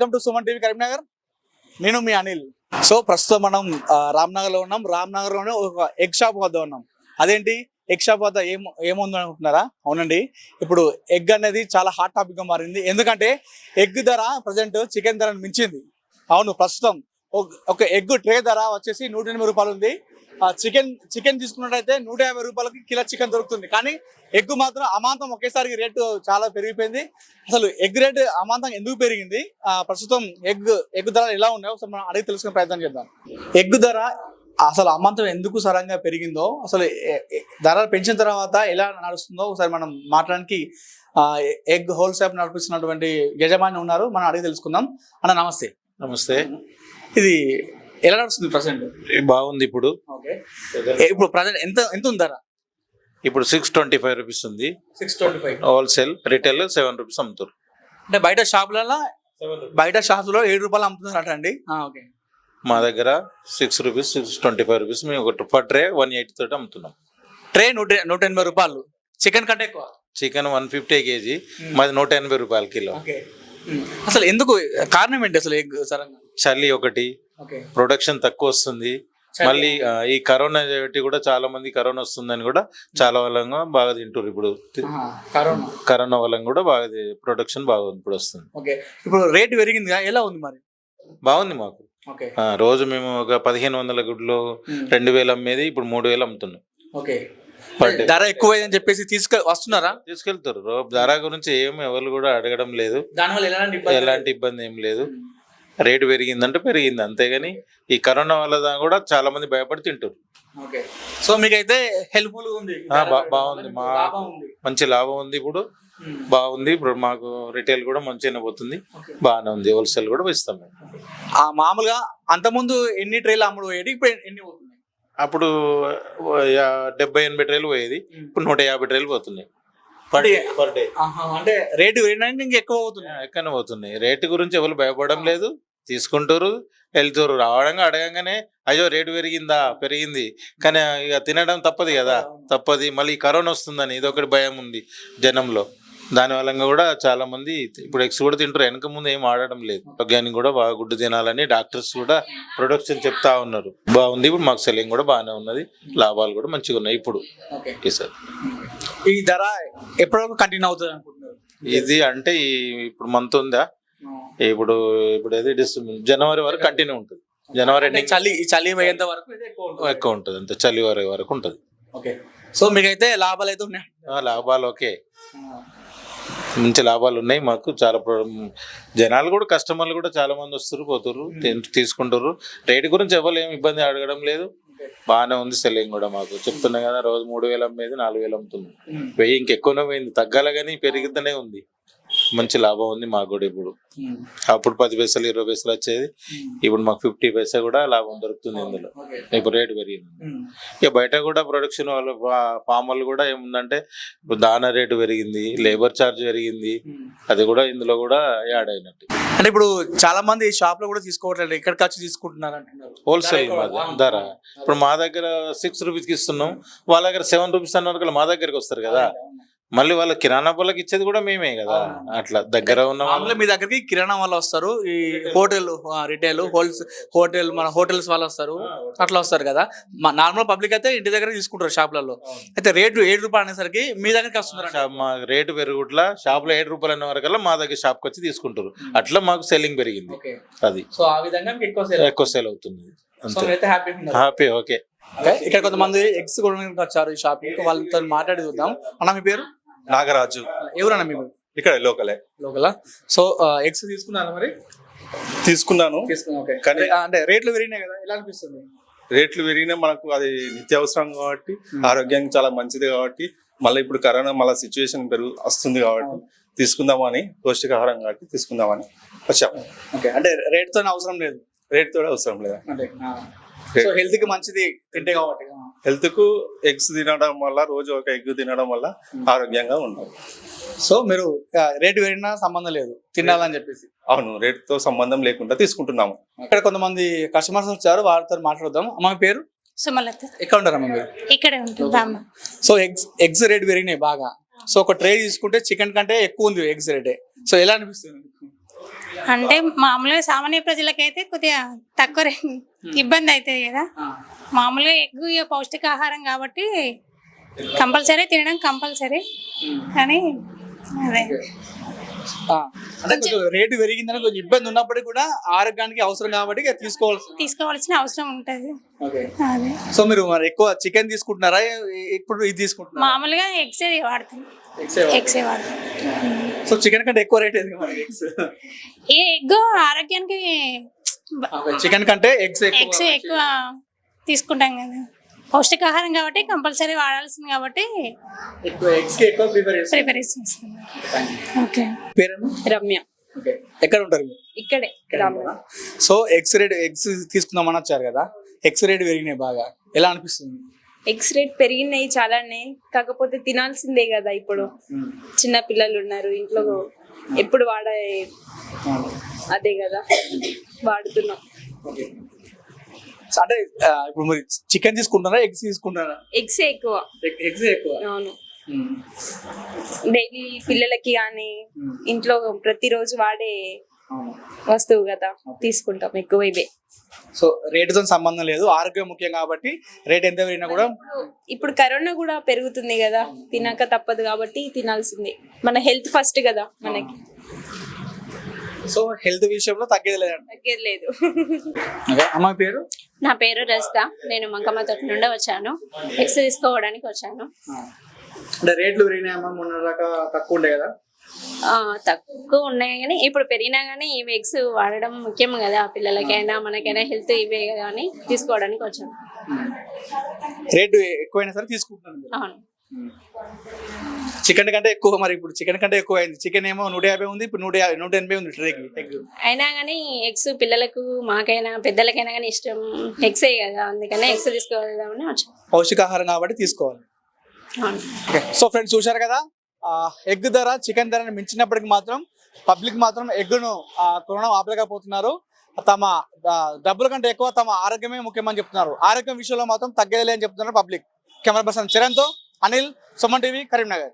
Welcome to Suman TV Karimnagar. నేను మీ Anil. So ప్రస్తుతం మనం రామ్నగర్ లో ఉన్నాం. రామ్నగర్ లోనే ఒక ఎగ్ షాప్ వద్ద ఉన్నాం. అదేంటి ఎగ్ షాప్ వద్ద ఏముంది అనుకుంటున్నారా? అవునండి, ఇప్పుడు ఎగ్ అనేది చాలా హాట్ టాపిక్ గా మారింది. ఎందుకంటే ఎగ్ ధర ప్రజెంట్ చికెన్ ధరను మించింది. అవును, ప్రస్తుతం ఒక ఎగ్ ట్రే ధర వచ్చేసి 180 రూపాయలు ఉంది. చికెన్ తీసుకున్నట్టయితే 150 రూపాయలకి కిలో చికెన్ దొరుకుతుంది. కానీ ఎగ్ మాత్రం అమాంతం ఒకేసారి రేటు చాలా పెరిగిపోయింది. అసలు ఎగ్ రేటు అమాంతం ఎందుకు పెరిగింది, ప్రస్తుతం ఎగ్ ధర ఎలా ఉన్నాయో ఒకసారి మనం అడిగి తెలుసుకునే ప్రయత్నం చేద్దాం. ఎగ్ ధర అసలు అమాంతం ఎందుకు సడన్గా పెరిగిందో, అసలు ధర పెంచిన తర్వాత ఎలా నడుస్తుందో ఒకసారి మనం మాట్లాడడానికి ఎగ్ హోల్ షాప్ నడిపిస్తున్నటువంటి యజమాని ఉన్నారు. మనం అడిగి తెలుసుకుందాం. అన్న నమస్తే. నమస్తే. ఇది ఎలా నడుస్తుంది ప్రజెంట్? బాగుంది. ఇప్పుడు ఇప్పుడు ప్రజెంట్ ఎంత ఉంది ధర? ఇప్పుడు 625 రూపీస్ ఉంది. 625 హోల్సేల్. రిటైల్ 7 రూపీస్ అమ్ముతారు. అంటే బయట షాపులలో 7 రూపాయలు అమ్ముతున్నారట అండి. ఓకే. మా దగ్గర 6 రూపీస్ 625 రూపీస్ మేము ఒక పర్ ట్రే 180 తోటి అమ్ముతున్నాం. ట్రే 180 రూపాయలు. చికెన్ కంటే ఎక్కువ. చికెన్ 150 కేజీ, మాది 180 రూపాయలు కిలో. అసలు ఎందుకు, కారణం ఏంటి అసలు ఎగ్ సరంగా? చలి ఒకటి, ప్రొడక్షన్ తక్కువ వస్తుంది. మళ్ళీ ఈ కరోనా కూడా చాలా మంది కరోనా వస్తుందని కూడా చాలా వల్ల బాగా తింటారు. ఇప్పుడు కరోనా వల్ల కూడా బాగా ప్రొడక్షన్ బాగా ఇప్పుడు వస్తుంది. ఇప్పుడు రేట్ పెరిగింది, ఎలా ఉంది మరి? బాగుంది మాకు. రోజు మేము ఒక 1500 గుడ్లు 2000 అమ్మేది ఇప్పుడు 3000 అమ్ముతున్నాం. ధర ఎక్కువైందని చెప్పేసి తీసుకెళ్తారు. ధర గురించి ఎవరు కూడా అడగడం లేదు. దానివల్ల ఎలాంటి ఇబ్బంది ఏం లేదు. రేటు పెరిగిందంటే పెరిగింది, అంతేగాని ఈ కరోనా వల్ల కూడా చాలా మంది భయపడి తింటారు. సో మీకైతే హెల్ప్ఫుల్ ఉంది. బాగుంది, మంచి లాభం ఉంది. ఇప్పుడు బాగుంది. ఇప్పుడు మాకు రిటైల్ కూడా మంచిగానే పోతుంది, బాగానే ఉంది. హోల్సేల్ కూడా ఇస్తాం. మామూలుగా అంతకుముందు ఎన్ని ట్రైలు అమ్ముడు పోయేది, ఇప్పుడు ఎన్ని పోతుంది? అప్పుడు 70-80 ట్రైలు పోయేది, ఇప్పుడు 150 ట్రైలు పోతున్నాయి. అంటే రేటు ఎక్కువ ఎక్కడనే పోతున్నాయి. రేటు గురించి ఎవరు భయపడడం లేదు, తీసుకుంటారు, వెళ్తారు. రావడంగా అడగంగానే అయ్యో రేటు పెరిగింది కానీ ఇక తినడం తప్పదు కదా, తప్పది. మళ్ళీ కరోనా వస్తుందని ఇదొకటి భయం ఉంది జనంలో. దానివల్ల కూడా చాలా మంది ఇప్పుడు ఎగ్స్ కూడా తింటారు. వెనక ముందు ఏం ఆడడం లేదు. ఆరోగ్యానికి కూడా బాగా గుడ్డు తినాలని డాక్టర్స్ కూడా ప్రొడక్షన్ చెప్తా ఉన్నారు. బాగుంది. ఇప్పుడు మాకు సెల్లింగ్ కూడా బాగానే ఉన్నది, లాభాలు కూడా మంచిగా ఉన్నాయి. ఇప్పుడు సార్ ఈ ధర ఎప్పటివరకు కంటిన్యూ అవుతుంది అనుకుంటున్నారు? ఇది అంటే ఇప్పుడు మంత్ ఉందా, ఇప్పుడు ఏది జనవరి వరకు కంటిన్యూ ఉంటుంది. జనవరి చలి పోయేంత వరకు ఎక్కువ ఉంటుంది, అంతే. చలి వరకు ఉంటుంది. సో మీకైతే లాభాలు అయితే ఉన్నాయి? లాభాలు ఓకే, మంచి లాభాలు ఉన్నాయి మాకు. చాలా జనాలు కూడా, కస్టమర్లు కూడా చాలా మంది వస్తారు, పోతారు, తీసుకుంటారు. రేటు గురించి ఎవరు ఏమి ఇబ్బంది అడగడం లేదు, బాగానే ఉంది. సెల్లింగ్ కూడా మాకు చెప్తున్నాయి కదా, రోజు 3000 అమ్మేది 4000 అమ్ముతుంది. 1000 ఇంకెక్కువనే పోయింది, తగ్గాల కానీ పెరుగుతూనే ఉంది. మంచి లాభం ఉంది మాకు కూడా. ఇప్పుడు అప్పుడు 10 పైసలు 20 పైసలు వచ్చేది, ఇప్పుడు మాకు 50 పైసా కూడా లాభం దొరుకుతుంది ఇందులో. ఇప్పుడు రేటు పెరిగింది. ఇక బయట కూడా ప్రొడక్షన్ వాళ్ళు, ఫామ్ వాళ్ళు కూడా ఏముందంటే ఇప్పుడు దానా రేటు పెరిగింది, లేబర్ ఛార్జ్ పెరిగింది, అది కూడా ఇందులో కూడా యాడ్ అయినట్టు. అంటే ఇప్పుడు చాలా మంది షాప్ లో కూడా తీసుకోవట్లేదు, ఇక్కడికి వచ్చి తీసుకుంటున్నారు అంటున్నారు. హోల్సేల్ ధర. ఇప్పుడు మా దగ్గర 6 రూపీస్కి ఇస్తున్నాం, వాళ్ళ దగ్గర 7 రూపీస్ అన్నారు కదా, మా దగ్గరికి వస్తారు కదా. మళ్ళీ వాళ్ళ కిరాణా వాళ్ళకి ఇచ్చేది కూడా మేమే కదా. అట్లా దగ్గర ఉన్న వాళ్ళు మీ దగ్గరికి కిరాణా వాళ్ళు వస్తారు, ఈ హోటల్ రిటైల్ హోటల్ మన హోటల్స్ వాళ్ళు వస్తారు, అట్లా వస్తారు కదా. నార్మల్ పబ్లిక్ అయితే ఇంటి దగ్గర తీసుకుంటారు షాపులలో. అయితే రేటు 7 రూపాయలు అనేసరికి మీ దగ్గరికి వస్తున్నారు. మా రేటు పెరుగుట్లా షాప్ లో 7 రూపాయలు అనే వరకల్లా మా దగ్గర షాప్కి వచ్చి తీసుకుంటారు. అట్లా మాకు సెల్లింగ్ పెరిగింది. అది సో ఆ విధంగా ఎక్కువ సేల్ అవుతుంది. హ్యాపీ. ఓకే. ఇక్కడ కొంతమంది ఎగ్స్ కొనడానికి వచ్చారు ఈ షాప్ కి, వాళ్ళతో మాట్లాడి చూద్దాం. అన్న మీ పేరు? నాగరాజు. ఎవరన్నా మీరు? ఇక్కడ లోకలా. సో ఎగ్స్ తీసుకున్నారా మరి? తీసుకున్నాను. కానీ అంటే రేట్లు పెరిగినాయి కదా, ఎలా అనిపిస్తుంది? రేట్లు పెరిగినా మనకు అది నిత్యావసరం కాబట్టి, ఆరోగ్యానికి చాలా మంచిది కాబట్టి, మళ్ళీ ఇప్పుడు కరోనా మళ్ళీ సిచ్యువేషన్ వస్తుంది కాబట్టి తీసుకుందామని, పౌష్టికాహారం కాబట్టి తీసుకుందామని వచ్చాము. అంటే రేట్ తో అవసరం లేదు? రేట్ తో అవసరం లేదా, హెల్త్ కి మంచిది తింటే కాబట్టి. హెల్త్ కు ఎగ్స్ తినడం వల్ల, రోజు ఒక ఎగ్ తినడం వల్ల ఆరోగ్యంగా ఉంటారు. సో మీరు రేటు పెరిగినా సంబంధం లేదు, తినాలని చెప్పేసి. అవును, రేటుతో సంబంధం లేకుండా తీసుకుంటున్నాము. ఇక్కడ కొంతమంది కస్టమర్స్ వచ్చారు, వారితో మాట్లాడదాం. అమ్మ పేరు? సుమలత. ఎక్కడ ఉంటారమ్మా మీరు? ఇక్కడే ఉంటుంది. సో ఎగ్స్ రేట్ పెరిగినాయి బాగా. సో ఒక ట్రే తీసుకుంటే చికెన్ కంటే ఎక్కువ ఉంది ఎగ్స్ రేటే. సో ఎలా అనిపిస్తుంది? అంటే మామూలుగా సామాన్య ప్రజలకైతే కొద్దిగా తక్కువ ఇబ్బంది అవుతుంది కదా. మామూలుగా ఎగ్ ఇక పౌష్టికాహారం కాబట్టి కంపల్సరీ తినడం కంపల్సరీ. కానీ అదే అంటే కొంచెం రేటు పెరిగిందని కొంచెం ఇబ్బంది ఉన్నప్పటికీ కూడా ఆరోగ్యానికి అవసరం కాబట్టి ఇక తీసుకోవాల్సిన అవసరం ఉంటుంది. ఓకే. అదే సో మీరు మరి ఎక్కువ చికెన్ తీసుకుంటున్నారా ఇప్పుడు ఇది తీసుకుంటున్నారా? మామూలుగా ఎగ్సే వాడతాం. ఎగ్సే వాడతాం. సో చికెన్ కంటే ఎక్కువ రేట్ ఎందుకు మరి ఎగ్స్? ఈ ఎగ్ ఆరోగ్యానికి చికెన్ కంటే ఎగ్స్ ఎగ్స్ ఎక్కువ తీసుకుంటాం కదా, పౌష్టికాహారం కాబట్టి కంపల్సరీ వాడాల్సింది కాబట్టి ఎక్కువ ఎగ్స్ కి ఎక్కువ ప్రిఫరెన్స్ ఇస్తాం. ఓకే. పేరేనా? రమ్య. ఓకే. ఎక్కడ ఉంటారు మీరు? ఇక్కడే రామ్నగర్. సో ఎగ్స్ తీసుకుందామని వచ్చారు కదా, ఎగ్స్ రేట్ పెరిగినాయి బాగా, ఎలా అనిపిస్తుంది? ఎగ్స్ రేట్ పెరిగినాయి చాలానే, కాకపోతే తినాల్సిందే కదా. ఇప్పుడు చిన్న పిల్లలు ఉన్నారు ఇంట్లో, ఎప్పుడు వాడే అదే కదా వాడుతున్నాం. ఓకే. అంటే ఇప్పుడు మరి చికెన్ తీసుకుంటారా ఎగ్స్ తీసుకుంటారా? ఎగ్సే ఎక్కువ. ఎగ్స్ ఎక్కువ. అవును. డైలీ పిల్లలకి కానీ ఇంట్లో ప్రతిరోజు వాడే వస్తువు కదా, తీసుకుంటాం ఎక్కువ ఇవే. సో రేటుతో సంబంధం లేదు, ఆరోగ్యం ముఖ్యం కాబట్టి రేట్ ఎంత పెరిగినా కూడా. ఇప్పుడు కరోనా కూడా పెరుగుతుంది కదా, తినక తప్పదు కాబట్టి తినాల్సిందే. మన హెల్త్ ఫస్ట్ కదా మనకి. సో హెల్త్ విషయంలో తగ్గేది లేదండి. తగ్గేది లేదు. అమ్మ పేరు? నా పేరు రజిత. నేను మంకమ్మ తోట నుండి వచ్చాను. ఎగ్స్ తీసుకోవడానికి వచ్చాను. అంటే రేట్లు పెరిగినాయమ్మా, మొన్న దాకా తక్కువ ఉండే కదా? తక్కువ ఉన్నాయి కానీ ఇప్పుడు పెరిగినా కానీ ఇవి ఎగ్స్ వాడడం ముఖ్యం కదా, పిల్లలకైనా మనకైనా హెల్త్ ఇవే కదా అని తీసుకోవడానికి వచ్చాను. రేటు ఎక్కువైనా సరే తీసుకుంటున్నాను. అవును. చికెన్ కంటే ఎక్కువ, మరి ఇప్పుడు చికెన్ కంటే ఎక్కువ అయింది. చికెన్ ఏమో 150 ఉంది, ఇప్పుడు 180 ఉంది ట్రేకి ఎగ్. అయినా కానీ ఎగ్స్ పిల్లలకు మాకైనా పెద్దలకైనా కానీ ఇష్టం ఎగ్సే కదా, అందుకనే ఎగ్స్ తీసుకోవాలని వచ్చాను. పౌష్టికాహారం కాబట్టి తీసుకోవాలి. సో ఫ్రెండ్స్ చూశారు కదా, ఎగ్ ధర చికెన్ ధరని మించినప్పటికి మాత్రం పబ్లిక్ మాత్రం ఎగ్ను కొనడం ఆపలేకపోతున్నారు. తమ డబ్బుల కంటే ఎక్కువ తమ ఆరోగ్యమే ముఖ్యమని చెప్తున్నారు. ఆరోగ్యం విషయంలో మాత్రం తగ్గేది అని చెప్తున్నారు పబ్లిక్. కెమెరా పర్సన్ చరణ్తో అనిల్, సుమన్ టీవీ, కరీంనగర్.